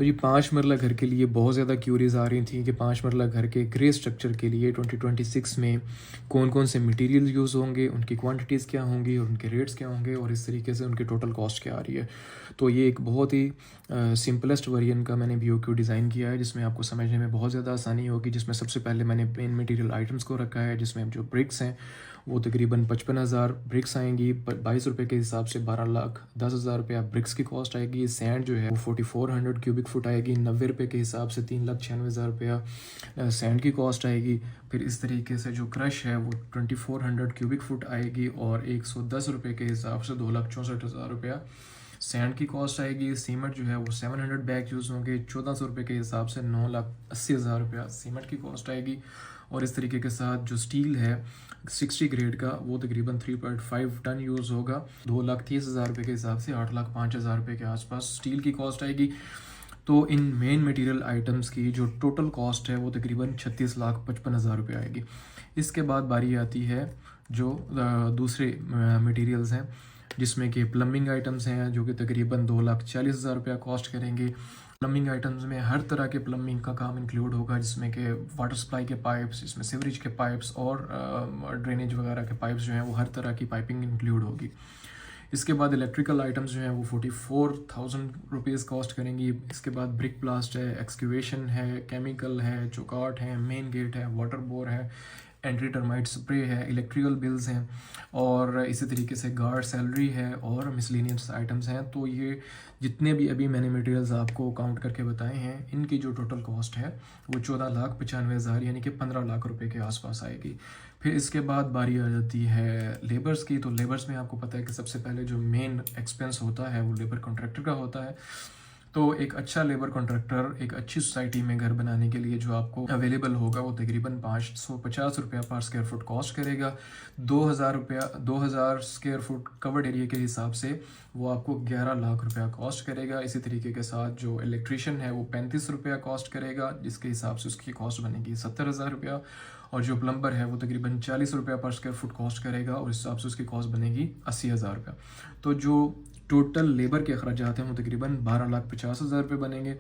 तो जी 5 मरला घर के लिए बहुत ज़्यादा क्यूरीज आ रही थी कि 5 मरला घर के ग्रे स्ट्रक्चर के लिए 2026 में कौन कौन से मटेरियल यूज़ होंगे, उनकी क्वांटिटीज़ क्या होंगी और उनके रेट्स क्या होंगे और इस तरीके से उनकी टोटल कॉस्ट क्या आ रही है। तो ये एक बहुत ही सिंपलेस्ट वेरिएंट का मैंने BOQ डिज़ाइन किया है, जिसमें आपको समझने में बहुत ज़्यादा आसानी होगी। जिसमें सबसे पहले मैंने मेन मटेरियल आइटम्स को रखा है, जिसमें जो ब्रिक्स हैं वो तकरीबन 55,000 ब्रिक्स आएंगी। 22 रुपये के हिसाब से 12,10,000 रुपया ब्रिक्स की कॉस्ट आएगी। सैंड जो है वो 4400 क्यूबिक फुट आएगी। 90 रुपये के हिसाब से 3,96,000 रुपया सैंड की कॉस्ट आएगी। फिर इस तरीके से जो क्रश है वो 2400 क्यूबिक फुट आएगी और 110 रुपये के हिसाब से 2,64,000 रुपया सैंड की कॉस्ट आएगी। सीमेंट जो है वो 700 बैग यूज़ होंगे। 1400 रुपये के हिसाब से 9,80,000 रुपया सीमेंट की कॉस्ट आएगी। और इस तरीके के साथ जो स्टील है 60 ग्रेड का वो तकरीबन 3.5 टन यूज़ होगा। 2,30,000 रुपये के हिसाब से 8,05,000 रुपये के आसपास स्टील की कॉस्ट आएगी। तो इन मेन मटेरियल आइटम्स की जो टोटल कॉस्ट है वो तकरीबन 36,55,000 रुपये आएगी। इसके बाद बारी आती है जो दूसरे मटेरियल्स हैं, जिसमें कि प्लम्बिंग आइटम्स हैं जो कि तकरीबन 2,40,000 रुपया कॉस्ट करेंगे। प्लम्बिंग आइटम्स में हर तरह के प्लम्बिंग का काम इंक्लूड होगा, जिसमें कि वाटर सप्लाई के पाइप्स, इसमें सीवरेज के पाइप्स और ड्रेनेज वगैरह के पाइप्स जो हैं वो हर तरह की पाइपिंग इंक्लूड होगी। इसके बाद इलेक्ट्रिकल आइटम्स जो हैं वो 44,000 रुपीज़ कॉस्ट करेंगी। इसके बाद ब्रिक ब्लास्ट है, एक्सक्यूवेशन है, केमिकल है, चौकाट है, मेन गेट है, वाटर बोर है, एंट्री टर्माइट स्प्रे है, इलेक्ट्रिकल बिल्स हैं और इसी तरीके से गार्ड सैलरी है और मिसलेनियस आइटम्स हैं। तो ये जितने भी अभी मैंने मटेरियल्स आपको काउंट करके बताए हैं, इनकी जो टोटल कॉस्ट है वो 14,95,000 यानी कि 15 लाख रुपए के आसपास आएगी। फिर इसके बाद बारी आ जाती है लेबर्स की। तो लेबर्स में आपको पता है कि सबसे पहले जो मेन एक्सपेंस होता है वो लेबर कॉन्ट्रैक्टर का होता है। तो एक अच्छा लेबर कॉन्ट्रैक्टर एक अच्छी सोसाइटी में घर बनाने के लिए जो आपको अवेलेबल होगा वो तकरीबन 550 रुपया पर स्क्वायर फुट कॉस्ट करेगा। 2,000 स्क्वायर फुट कवर्ड एरिया के हिसाब से वो आपको 11 लाख रुपया कॉस्ट करेगा। इसी तरीके के साथ जो इलेक्ट्रीशियन है वो 35 रुपया कॉस्ट करेगा, जिसके हिसाब से उसकी कॉस्ट बनेगी 70,000 रुपया। और जो प्लम्बर है वो तकरीबन 40 रुपया पर स्क्वायर फुट कॉस्ट करेगा और इस हिसाब से उसकी कॉस्ट बनेगी 80,000 रुपया। तो जो टोटल लेबर के अखराजात हैं वो तकरीबन 12,50,000 रुपये बनेंगे।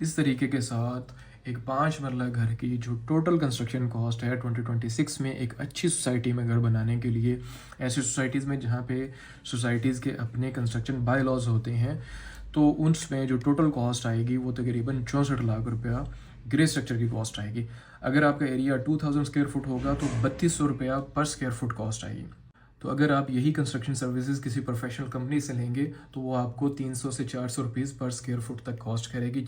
इस तरीके के साथ एक 5 मरला घर की जो टोटल कंस्ट्रक्शन कॉस्ट है 2026 में एक अच्छी सोसाइटी में घर बनाने के लिए, ऐसी सोसाइटीज़ में जहाँ पे सोसाइटीज़ के अपने कंस्ट्रक्शन बाय लॉज होते हैं, तो उसमें जो टोटल कॉस्ट आएगी वो तकरीबन 64 लाख रुपया ग्रे स्ट्रक्चर की कॉस्ट आएगी। अगर आपका एरिया 2000 स्क्वायर फुट होगा तो 3,200 रुपया पर स्क्वायर फुट कॉस्ट आएगी। तो अगर आप यही कंस्ट्रक्शन सर्विसेज किसी प्रोफेशनल कंपनी से लेंगे तो वो आपको 300 से 400 रुपीज़ पर स्क्वायर फुट तक कॉस्ट करेगी।